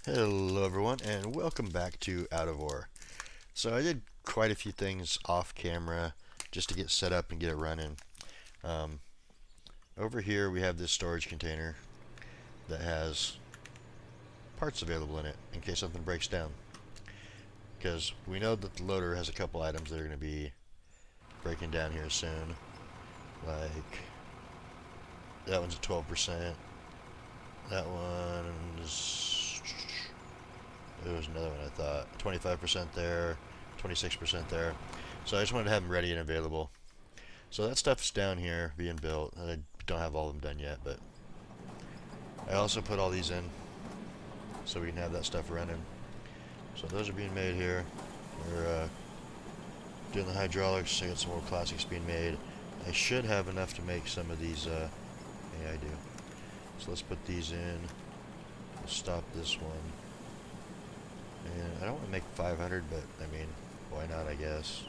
Hello everyone and welcome back to Out of Ore. So I did quite a few things off camera just to get set up and get it running. Um, Over here we have this storage container that has parts available in it in case something breaks down. Because we know that the loader has a couple items that are going to be breaking down here soon. Like that one's at 12%. That one is... There was another one I thought. 25% there, 26% there. So I just wanted to have them ready and available. So that stuff's down here being built. I don't have all of them done yet, but I also put all these in so we can have that stuff running. So those are being made here. We're doing the hydraulics. I got some more plastics being made. I should have enough to make some of these. Yeah, I do. So let's put these in. We'll stop this one. And I don't want to make 500, but I mean, why not, I guess.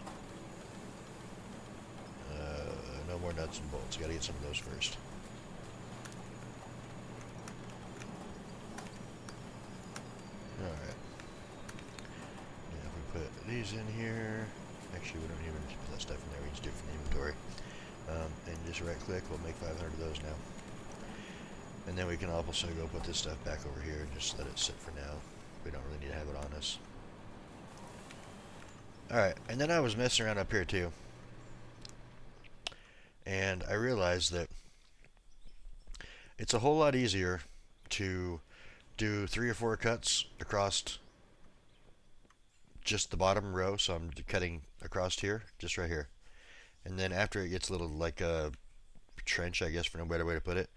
No more nuts and bolts. Got to get some of those first. Alright. Now if we put these in here, actually we don't even need to put that stuff in there, we can just do it from the inventory. And just right click, we'll make 500 of those now. And then we can also go put this stuff back over here and just let it sit for now. We don't really need to have it on us. Alright, and then I was messing around up here too. And I realized that it's a whole lot easier to do 3 or 4 cuts across just the bottom row. So I'm cutting across here, just right here. And then after it gets a little like a trench, I guess, for no better way to put it,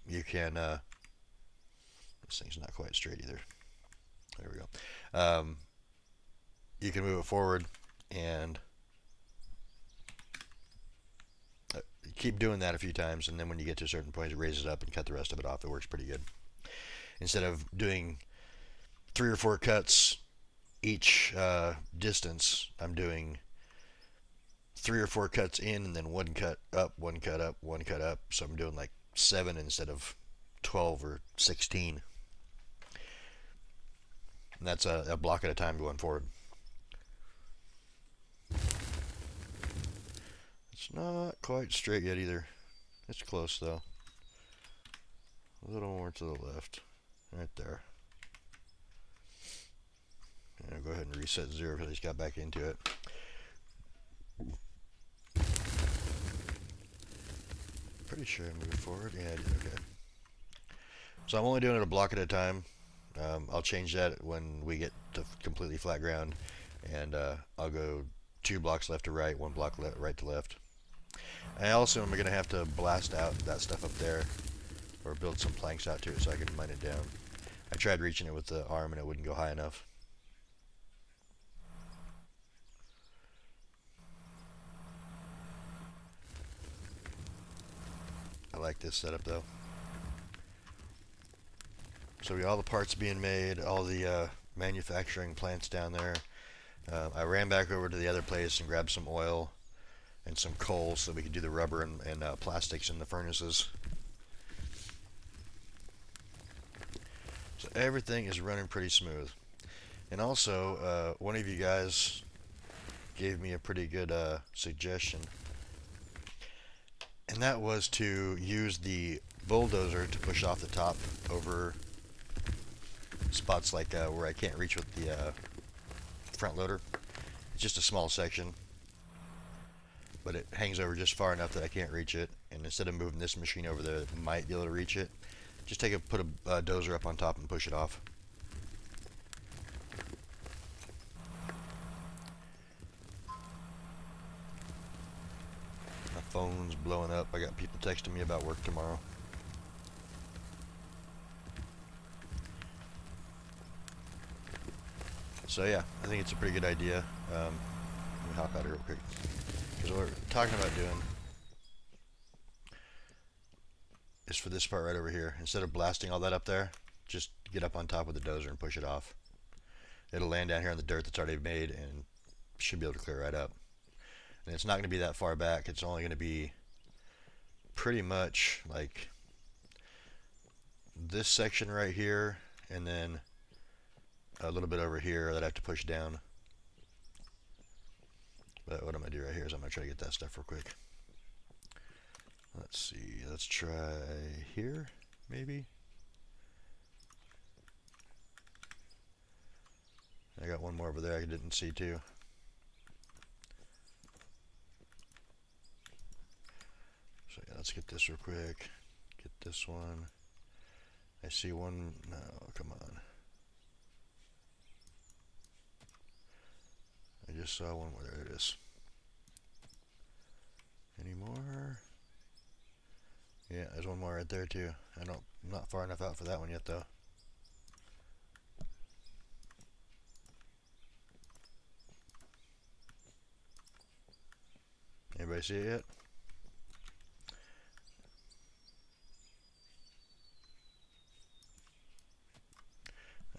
you can, this thing's not quite straight either. There we go. You can move it forward and keep doing that a few times, and then when you get to a certain point, it raises up and cut the rest of it off. It works pretty good. Instead of doing 3 or 4 cuts each distance, I'm doing 3 or 4 cuts in and then 1 cut up, 1 cut up, 1 cut up. So I'm doing like 7 instead of 12 or 16. And that's a block at a time going forward. It's not quite straight yet either. It's close though. A little more to the left. Right there. And I'll go ahead and reset 0 because I just got back into it. Pretty sure I moved forward. Yeah, I did. Okay. So I'm only doing it a block at a time. I'll change that when we get to completely flat ground, and I'll go 2 blocks left to right, 1 block right to left. I also am going to have to blast out that stuff up there, or build some planks out to it so I can mine it down. I tried reaching it with the arm and it wouldn't go high enough. I like this setup though. So we got all the parts being made, all the manufacturing plants down there. I ran back over to the other place and grabbed some oil and some coal so we could do the rubber and plastics in the furnaces. So everything is running pretty smooth. And also, one of you guys gave me a pretty good suggestion, and that was to use the bulldozer to push off the top over spots like where I can't reach with the front loader. It's just a small section, but it hangs over just far enough that I can't reach it. And instead of moving this machine over there that might be able to reach it, just put a dozer up on top and push it off. My phone's blowing up. I got people texting me about work tomorrow. So yeah, I think it's a pretty good idea. Let me hop out here real quick. Because what we're talking about doing is for this part right over here. Instead of blasting all that up there, just get up on top with the dozer and push it off. It'll land down here on the dirt that's already made and should be able to clear right up. And it's not going to be that far back. It's only going to be pretty much like this section right here, and then a little bit over here that I have to push down. But what I'm going to do right here is I'm going to try to get that stuff real quick. Let's see. Let's try here, maybe. I got one more over there I didn't see too. So yeah, let's get this real quick. Get this one. I see one. No, come on. I just saw one more. There it is. Any more? Yeah, there's one more right there too. I'm not far enough out for that one yet though. Anybody see it yet?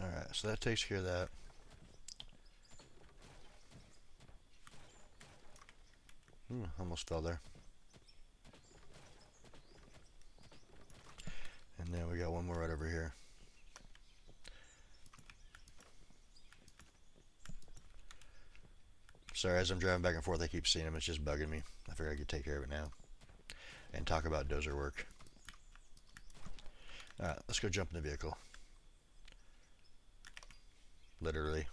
Alright, so that takes care of that. Almost fell there. And then we got one more right over here. Sorry, as I'm driving back and forth, I keep seeing them. It's just bugging me. I figured I could take care of it now and talk about dozer work. Alright, let's go jump in the vehicle. Literally.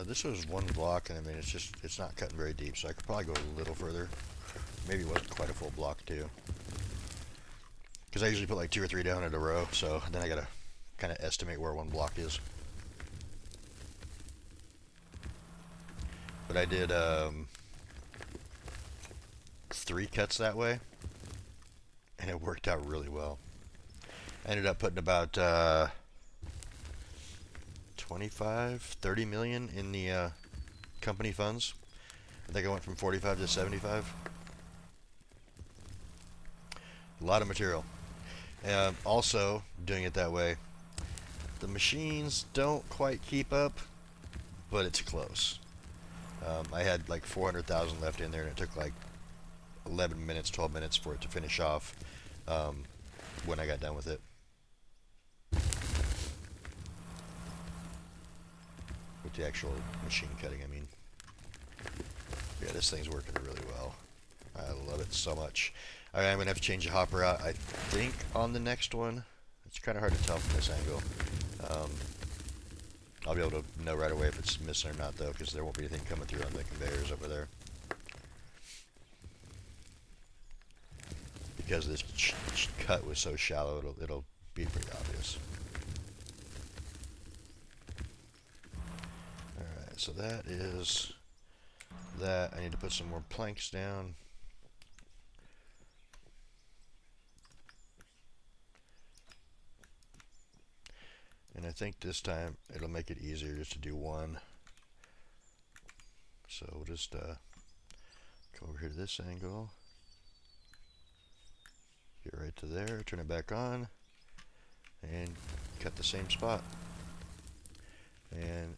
This was one block, and I mean, it's not cutting very deep, so I could probably go a little further. Maybe it wasn't quite a full block, too. Because I usually put like 2 or 3 down in a row, so then I gotta kind of estimate where one block is. But I did 3 cuts that way, and it worked out really well. I ended up putting about 25-30 million in the company funds. I think I went from 45 to 75. A lot of material. Also, doing it that way, the machines don't quite keep up, but it's close. I had like 400,000 left in there, and it took like 11 minutes, 12 minutes for it to finish off when I got done with it. With the actual machine cutting, I mean. Yeah, this thing's working really well. I love it so much. Alright, I'm going to have to change the hopper out, I think, on the next one. It's kind of hard to tell from this angle. I'll be able to know right away if it's missing or not, though, because there won't be anything coming through on the conveyors over there. Because this cut was so shallow, it'll be pretty obvious. Alright, so that is that. I need to put some more planks down. And I think this time it'll make it easier just to do one. So we'll just come over here to this angle. Get right to there, turn it back on, and cut the same spot. And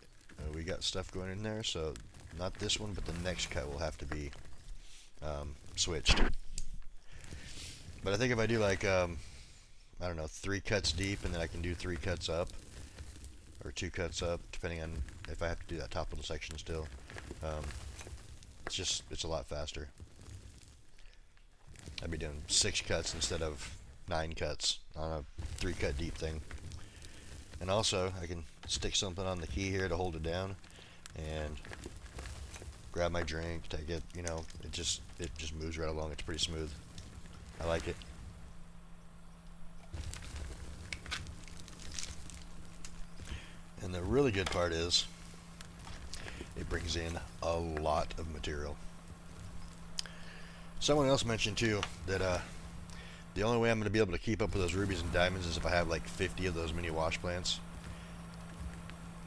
we got stuff going in there, so not this one, but the next cut will have to be switched. But I think if I do like, I don't know, 3 cuts deep, and then I can do 3 cuts up, or 2 cuts up, depending on if I have to do that top little section still. It's a lot faster. I'd be doing 6 cuts instead of 9 cuts on a 3 cut deep thing. And also, I can stick something on the key here to hold it down, and grab my drink, take it, you know, it just moves right along. It's pretty smooth. I like it. And the really good part is, it brings in a lot of material. Someone else mentioned too that the only way I'm going to be able to keep up with those rubies and diamonds is if I have like 50 of those mini wash plants.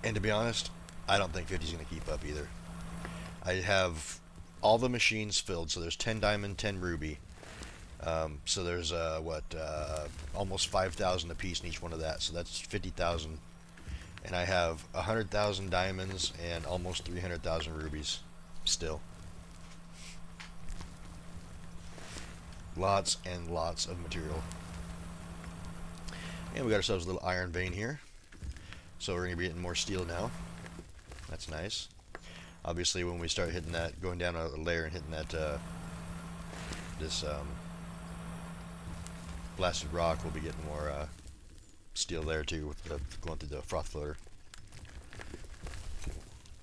And to be honest, I don't think 50 is going to keep up either. I have all the machines filled, so there's 10 diamond, 10 ruby, So there's almost 5,000 a piece in each one of that. So that's 50,000, and I have 100,000 diamonds and almost 300,000 rubies still. Lots and lots of material. And we got ourselves a little iron vein here. So we're going to be getting more steel now. That's nice. Obviously, when we start hitting that, going down a layer and hitting that, this blasted rock, we'll be getting more steel there too, with going through the froth floater.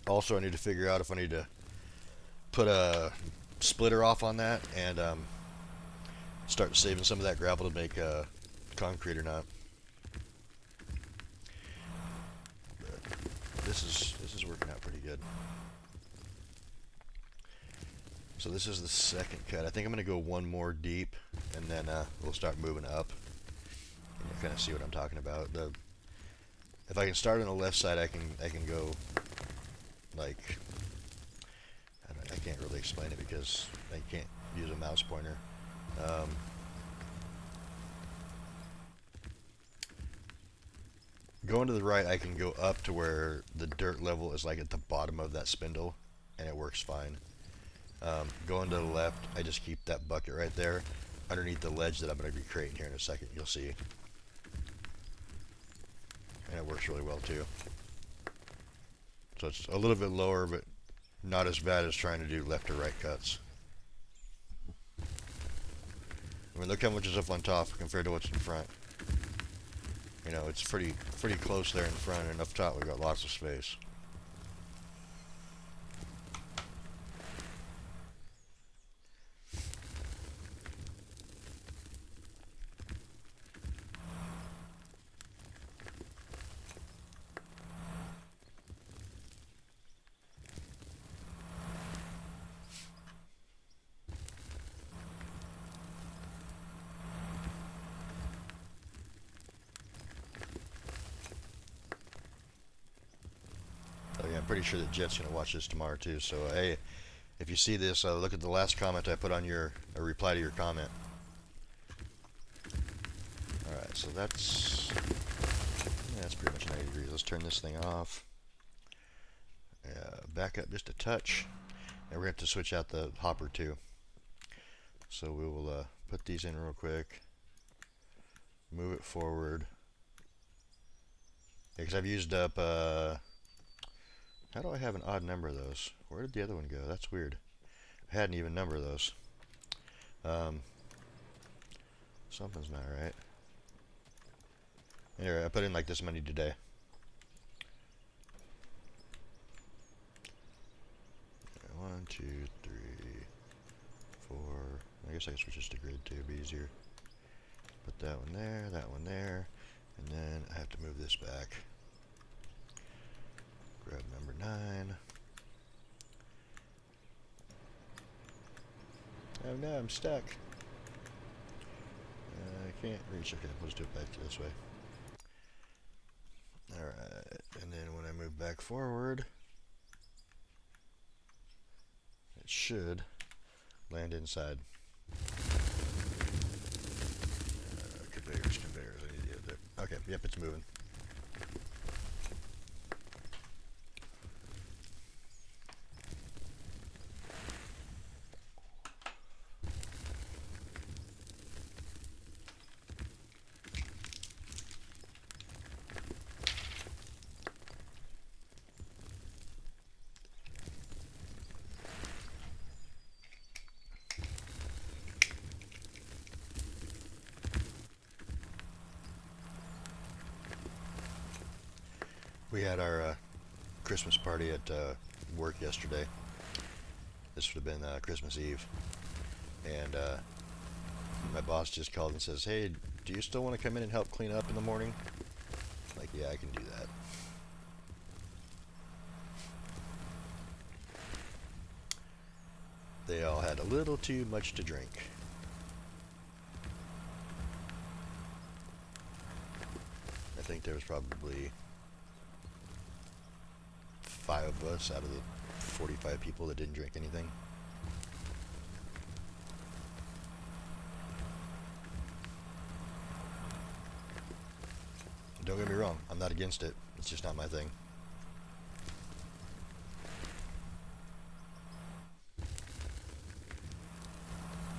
Also, I need to figure out if I need to put a splitter off on that and start saving some of that gravel to make concrete or not. But this is working out pretty good. So this is the second cut. I think I'm going to go one more deep, and then we'll start moving up. And you'll kind of see what I'm talking about. If I can start on the left side, I can go like, I can't really explain it because I can't use a mouse pointer. Going to the right, I can go up to where the dirt level is like at the bottom of that spindle, and it works fine. Going to the left, I just keep that bucket right there underneath the ledge that I'm going to be creating here in a second. You'll see. And it works really well too. So it's a little bit lower, but not as bad as trying to do left or right cuts. I mean, look how much is up on top compared to what's in front. You know, it's pretty close there in front, and up top we've got lots of space. Oh yeah, I'm pretty sure that Jet's gonna watch this tomorrow too. So hey, if you see this, look at the last comment I put on a reply to your comment. All right, so that's pretty much 90 degrees. Let's turn this thing off. Back up just a touch, and we're going to have to switch out the hopper too. So we will put these in real quick. Move it forward. Because I've used up. How do I have an odd number of those? Where did the other one go? That's weird. I had an even number of those. Something's not right. Anyway, I put in like this many today. One, two, three, four. I guess I can switch this to grid too, it'd be easier. Put that one there, and then I have to move this back. Grab number 9. Oh no, I'm stuck. I can't reach. Okay, let's do it back this way. Alright, and then when I move back forward, it should land inside. Conveyors. I need to get there. Okay, yep, it's moving. We had our Christmas party at work yesterday. This would have been Christmas Eve. And my boss just called and says, "Hey, do you still want to come in and help clean up in the morning?" I'm like, yeah, I can do that. They all had a little too much to drink. I think there was probably 5 of us out of the 45 people that didn't drink anything. Don't get me wrong, I'm not against it. It's just not my thing.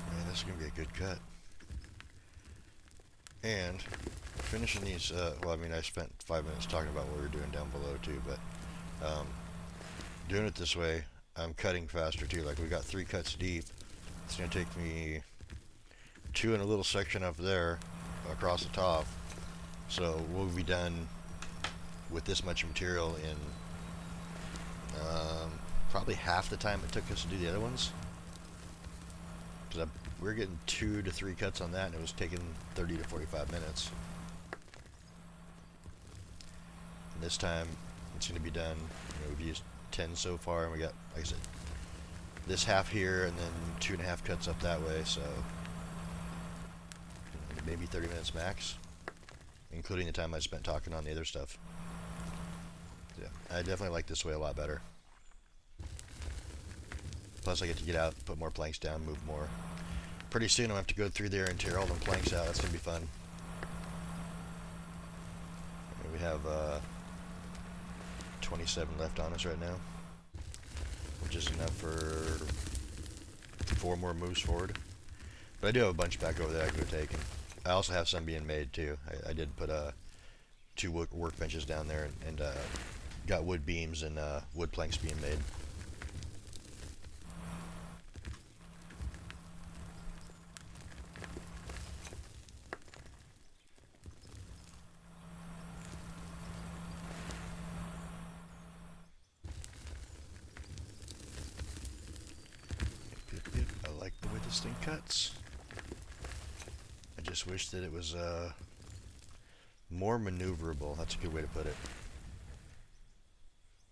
Man, this is going to be a good cut. And finishing these, well, I mean, I spent 5 minutes talking about what we were doing down below too, but doing it this way, I'm cutting faster too. Like, we got 3 cuts deep. It's going to take me 2 in a little section up there across the top. So we'll be done with this much material in probably half the time it took us to do the other ones. Because we're getting 2 to 3 cuts on that, and it was taking 30 to 45 minutes. And this time, it's going to be done. You know, we've used 10 so far, and we got, like I said, this half here, and then 2.5 cuts up that way, so maybe 30 minutes max, including the time I spent talking on the other stuff. Yeah, I definitely like this way a lot better. Plus, I get to get out, put more planks down, move more. Pretty soon, I'll have to go through there and tear all them planks out. That's going to be fun. And we have 27 left on us right now, which is enough for 4 more moves forward. But I do have a bunch back over there I can go take. And I also have some being made too. I did put 2 workbenches down there and got wood beams and wood planks being made. I like the way this thing cuts. I just wish that it was more maneuverable. That's a good way to put it.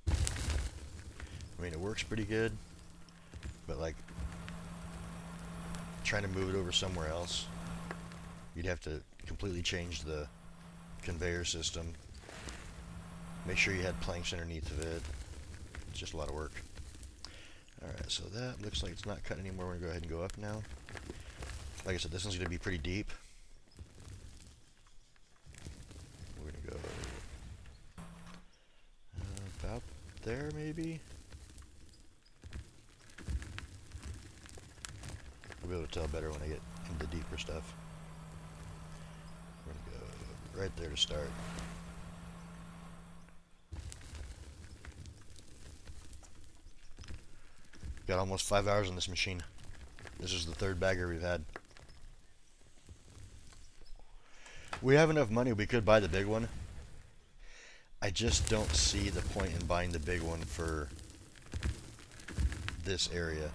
I mean, it works pretty good, but like trying to move it over somewhere else, you'd have to completely change the conveyor system. Make sure you had planks underneath of it. It's just a lot of work. Alright, so that looks like it's not cut anymore. We're going to go ahead and go up now. Like I said, this one's going to be pretty deep. We're going to go about there, maybe? I'll be able to tell better when I get into the deeper stuff. We're going to go right there to start. Got almost 5 hours on this machine. This is the 3rd bagger we've had. We have enough money, we could buy the big one. I just don't see the point in buying the big one for this area.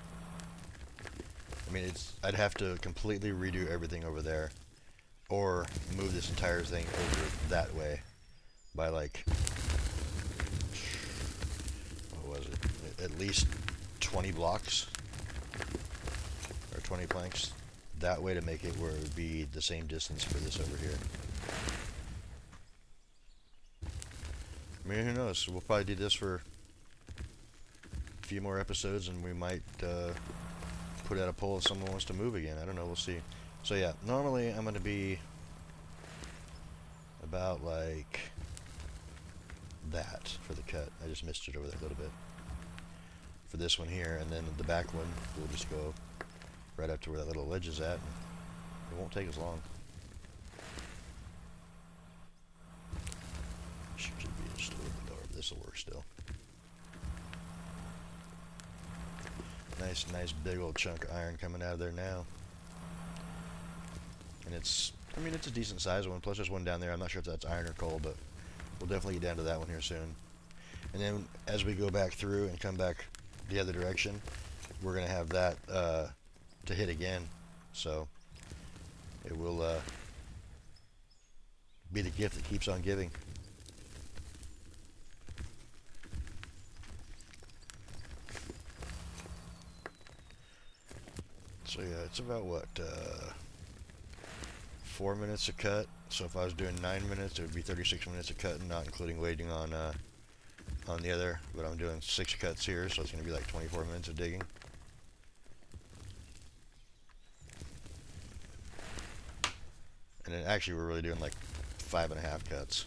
I mean, I'd have to completely redo everything over there, or move this entire thing over that way by like, what was it, at least 20 blocks or 20 planks that way to make it where it would be the same distance for this over here. I mean, who knows? We'll probably do this for a few more episodes, and we might put out a poll if someone wants to move again. I don't know. We'll see. So yeah, normally I'm going to be about like that for the cut. I just missed it over there a little bit. For this one here, and then the back one, we'll just go right up to where that little ledge is at, and it won't take as long. Should be just a little bit lower, but this will work still. Nice big old chunk of iron coming out of there now. And it's, I mean, it's a decent sized one, plus there's one down there. I'm not sure if that's iron or coal, but we'll definitely get down to that one here soon. And then as we go back through and come back the other direction, we're going to have that to hit again. So it will be the gift that keeps on giving. So yeah, it's about what, 4 minutes a cut. So if I was doing 9 minutes, it would be 36 minutes of cutting, not including waiting on the other. But I'm doing 6 cuts here, so it's going to be like 24 minutes of digging. And then actually we're really doing like 5.5 cuts.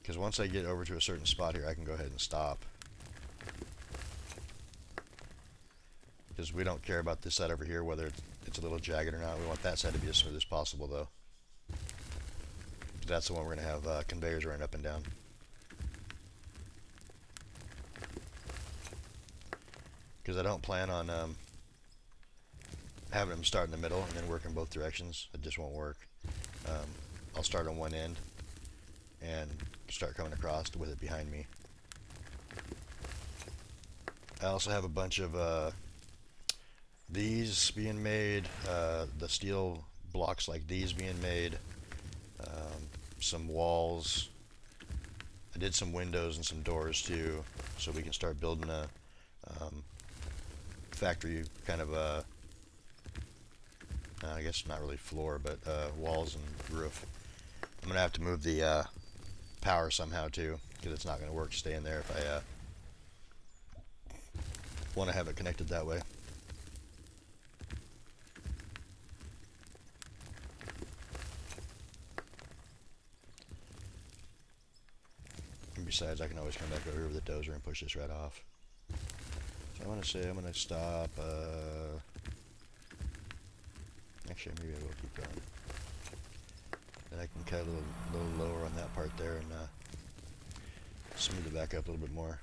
because once I get over to a certain spot here, I can go ahead and stop. Because we don't care about this side over here, whether it's a little jagged or not. We want that side to be as smooth as possible, though. That's the one we're going to have conveyors running up and down. Because I don't plan on having them start in the middle and then work in both directions. It just won't work. I'll start on one end and start coming across with it behind me. I also have a bunch of these being made, the steel blocks like these being made, some walls. I did some windows and some doors too, so we can start building a factory kind of I guess not really floor, but walls and roof. I'm gonna have to move the power somehow too, because it's not gonna work staying there if I want to have it connected that way. And besides, I can always come back over here with the dozer and push this right off. So I want to say I'm going to stop. Actually, maybe I will keep going. Then I can cut a little lower on that part there and smooth it back up a little bit more.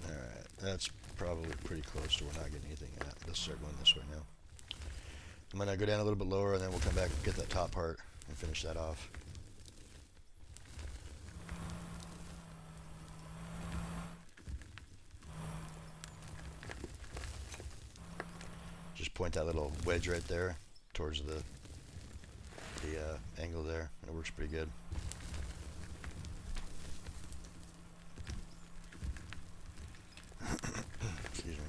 Alright, that's probably pretty close to we're not getting anything at. Let's start going this way now. I'm going to go down a little bit lower and then we'll come back and get that top part and finish that off. Just point that little wedge right there towards the angle there, and it works pretty good. Excuse me.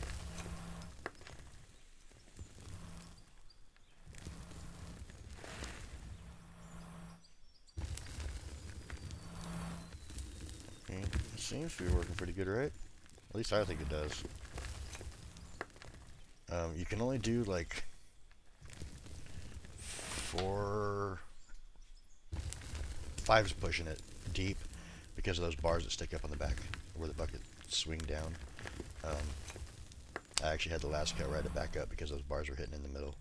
Okay, it seems to be working pretty good, right? At least I think it does. You can only do like 5's pushing it deep because of those bars that stick up on the back where the bucket swing down. I actually had the last cut right to back up because those bars were hitting in the middle.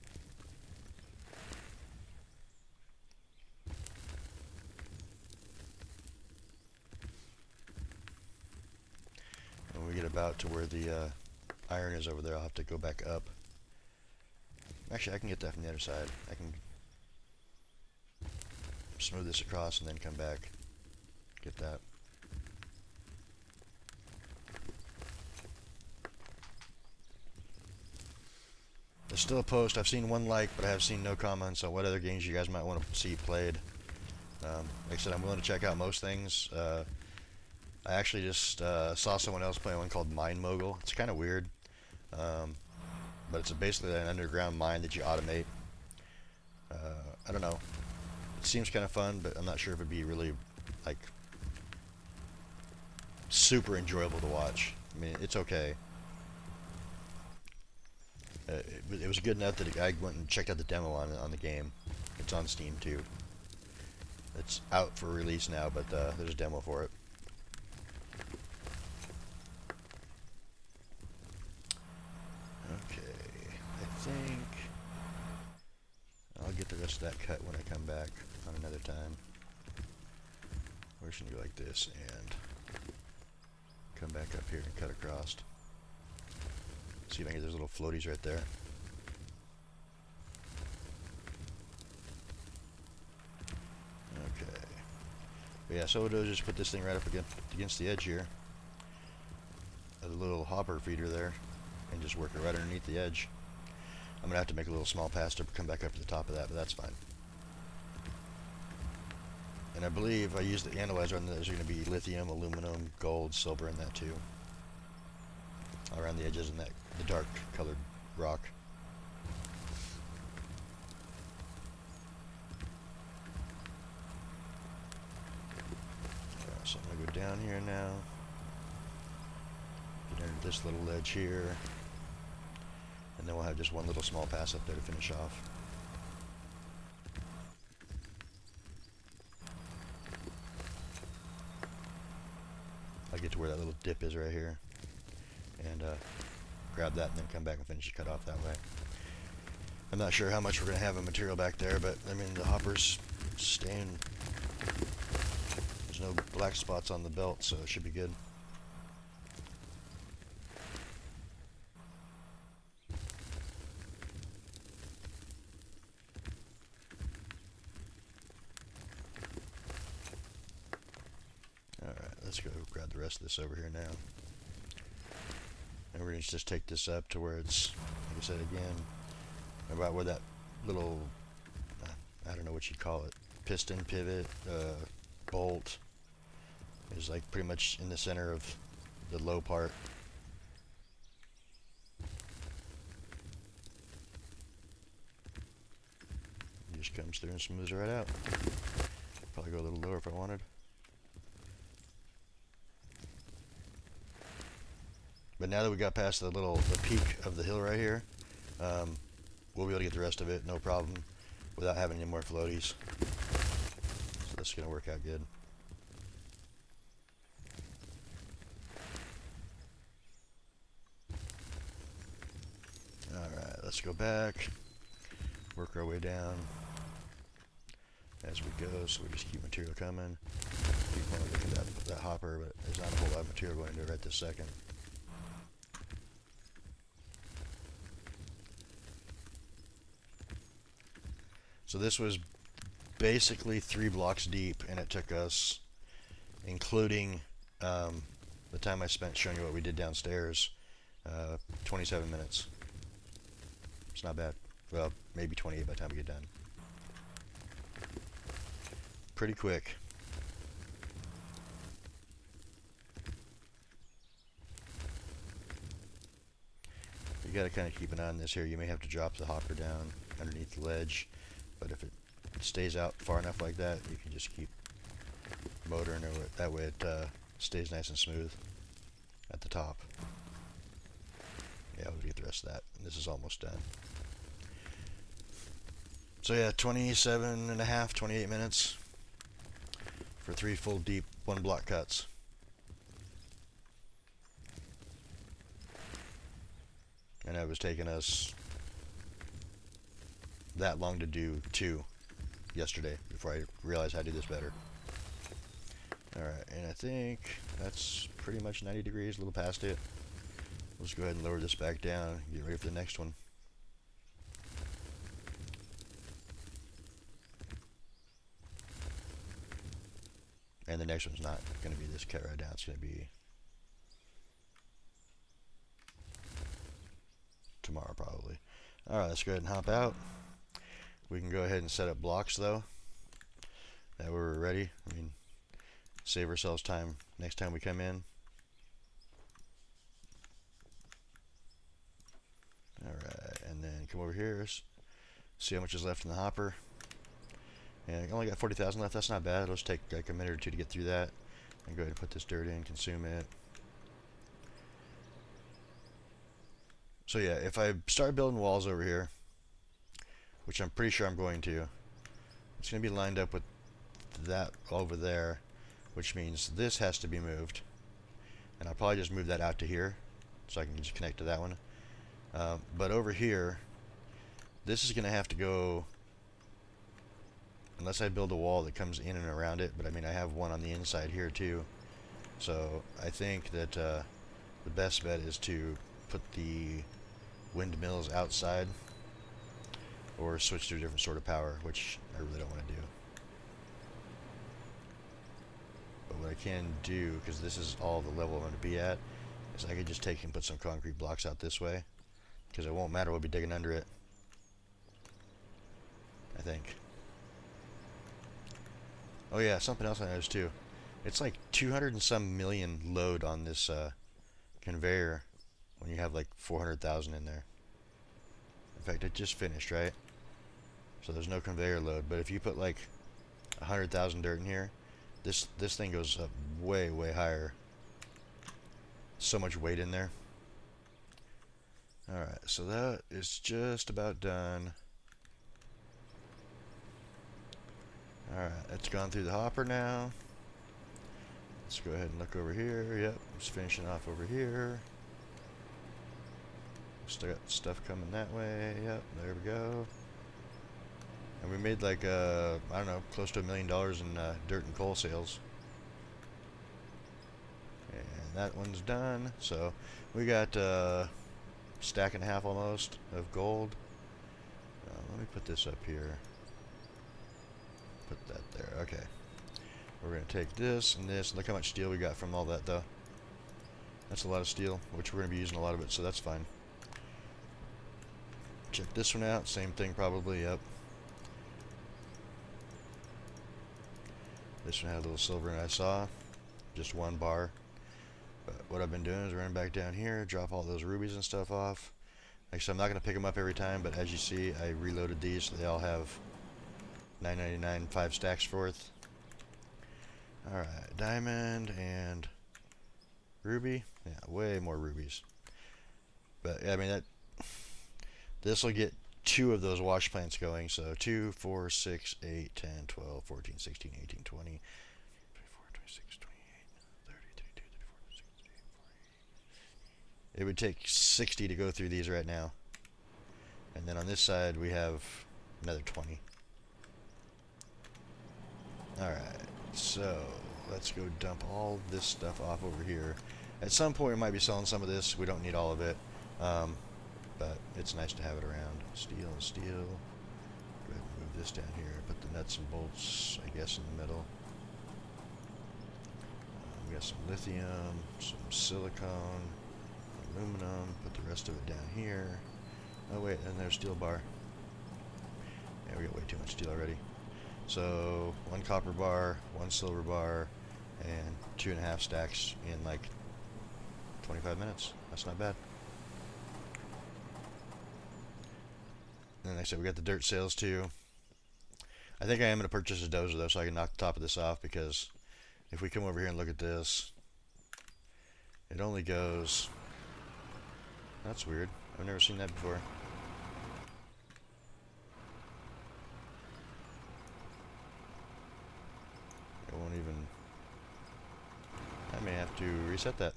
When we get about to where the iron is over there, I'll have to go back up. Actually, I can get that from the other side. I can smooth this across and then come back, get that. There's still a post. I've seen one like, but I have seen no comments on what other games you guys might want to see played. Like I said, I'm willing to check out most things. I actually just saw someone else playing one called Mine Mogul. It's kind of weird. But it's basically an underground mine that you automate. I don't know. It seems kind of fun, but I'm not sure if it'd be really, like, super enjoyable to watch. I mean, it's okay. It was good enough that I went and checked out the demo on the game. It's on Steam too. It's out for release now, but there's a demo for it. I think I'll get the rest of that cut when I come back on another time. We're just gonna go like this and come back up here and cut across. See if I can get those little floaties right there. Okay. But yeah, so we'll do is just put this thing right up against the edge here. A little hopper feeder there, and just work it right underneath the edge. I'm going to have to make a little small pass to come back up to the top of that, but that's fine. And I believe I used the analyzer on there's going to be lithium, aluminum, gold, silver in that too. Around the edges and the dark colored rock. So I'm going to go down here now. Get under this little ledge here. And then we'll have just one little small pass up there to finish off. to get to where that little dip is right here, and grab that, and then come back and finish the cut off that way. I'm not sure how much we're going to have of material back there, but I mean the hopper's staying. There's no black spots on the belt, so it should be good. Alright, let's go grab the rest of this over here now. And we're going to just take this up to where it's, like I said again, about where that little, I don't know what you'd call it, piston, pivot, bolt is like pretty much in the center of the low part. It just comes through and smooths right out. Probably go a little lower if I wanted. But now that we got past the peak of the hill right here, we'll be able to get the rest of it, no problem, without having any more floaties. So that's going to work out good. Alright, let's go back, work our way down as we go, so we just keep material coming. Keep wanting to look at that hopper, but there's not a whole lot of material going into it right this second. So this was basically 3 blocks deep, and it took us, including the time I spent showing you what we did downstairs, 27 minutes. It's not bad. Well, maybe 28 by the time we get done. Pretty quick. You gotta kind of keep an eye on this here. You may have to drop the hopper down underneath the ledge. But if it stays out far enough like that, you can just keep motoring over it. That way it stays nice and smooth at the top. Yeah, we'll get the rest of that. And this is almost done. So yeah, 27 and a half, 28 minutes for 3 full deep 1 block cuts. And it was taking us that long to do 2 yesterday before I realized how to do this better. Alright, and I think that's pretty much 90 degrees, a little past it. Let's go ahead and lower this back down and get ready for the next one. And the next one's not going to be this cut right down, it's going to be tomorrow probably. Alright, let's go ahead and hop out. We can go ahead and set up blocks though. That way we're ready. I mean, save ourselves time next time we come in. Alright, and then come over here, see how much is left in the hopper. And I only got 40,000 left, that's not bad. It'll just take like a minute or 2 to get through that. And go ahead and put this dirt in, consume it. So yeah, if I start building walls over here, which I'm pretty sure I'm going to, it's going to be lined up with that over there, which means this has to be moved. And I'll probably just move that out to here, so I can just connect to that one. But over here, this is going to have to go, unless I build a wall that comes in and around it, but I mean I have one on the inside here too. So I think that the best bet is to put the windmills outside, or switch to a different sort of power, which I really don't want to do. But what I can do, because this is all the level I'm going to be at, is I could just take and put some concrete blocks out this way, because it won't matter, we'll be digging under it, I think. Oh yeah, something else I noticed too. It's like 200 and some million load on this conveyor when you have like 400,000 in there. In fact, it just finished, right? So there's no conveyor load, but if you put like 100,000 dirt in here, this thing goes up way higher. So much weight in there. Alright, so that is just about done. Alright, it's gone through the hopper now. Let's go ahead and look over here. Yep, just finishing off over here. Still got stuff coming that way. Yep, there we go. And we made like, I don't know, close to $1 million in dirt and coal sales. And that one's done. So we got stack and a half almost of gold. Let me put this up here. Put that there. Okay. We're going to take this and this. Look how much steel we got from all that, though. That's a lot of steel, which we're going to be using a lot of it, so that's fine. Check this one out. Same thing, probably. Yep. This one had a little silver in it, I saw. Just 1 bar. But what I've been doing is running back down here, drop all those rubies and stuff off. Like I said, I'm not going to pick them up every time, but as you see, I reloaded these, so they all have $9.99, 5 stacks worth. Alright, diamond and ruby. Yeah, way more rubies. But, I mean, this will get 2 of those wash plants going, so 2, 4, 6, 8, 10, 12, 14, 16, 18, 20, 24, 26, 28, 30, 32, 34, 36, 48. It would take 60 to go through these right now. And then on this side, we have another 20. Alright, so let's go dump all this stuff off over here. At some point, we might be selling some of this. We don't need all of it. But it's nice to have it around. Steel and steel. Go ahead and move this down here. Put the nuts and bolts, I guess, in the middle. We got some lithium, some silicone, aluminum. Put the rest of it down here. Oh wait, and there's steel bar. Yeah, we got way too much steel already. So 1 copper bar, 1 silver bar, and 2.5 stacks in like 25 minutes. That's not bad. And like I said, we got the dirt sales too. I think I am going to purchase a dozer though, so I can knock the top of this off, because if we come over here and look at this, it only goes... That's weird. I've never seen that before. It won't even... I may have to reset that.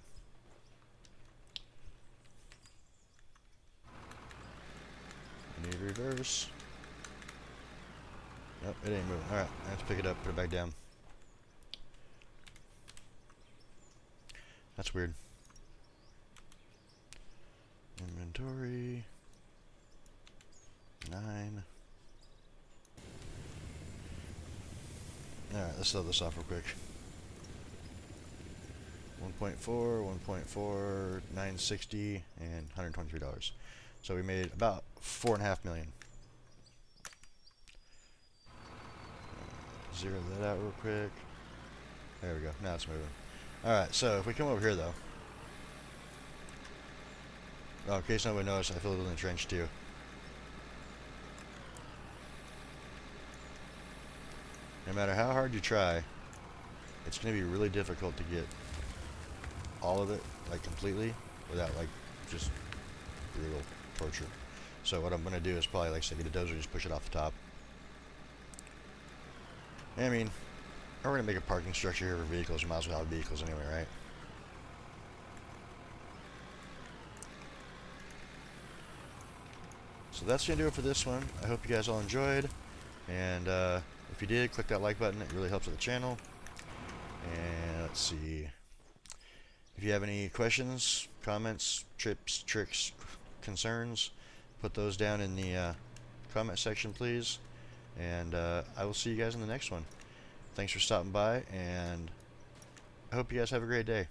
Need reverse. Nope, it ain't moving. Alright, I have to pick it up, put it back down. That's weird. Inventory. 9. Alright, let's sell this off real quick. 1.4, 1.4, 960, and $123. So we made about $4.5 million. Zero that out real quick. There we go. Now it's moving. Alright, so if we come over here though. Oh, in case nobody knows, I filled it in the trench too. No matter how hard you try, it's going to be really difficult to get all of it, like completely, without like just brutal torture. So what I'm going to do is probably, like I said, get a dozer, just push it off the top. I mean, we're going to make a parking structure here for vehicles. You might as well have vehicles anyway, right? So that's going to do it for this one. I hope you guys all enjoyed. And if you did, click that like button. It really helps with the channel. And let's see. If you have any questions, comments, tips, tricks, concerns, put those down in the comment section, please. And I will see you guys in the next one. Thanks for stopping by, and I hope you guys have a great day.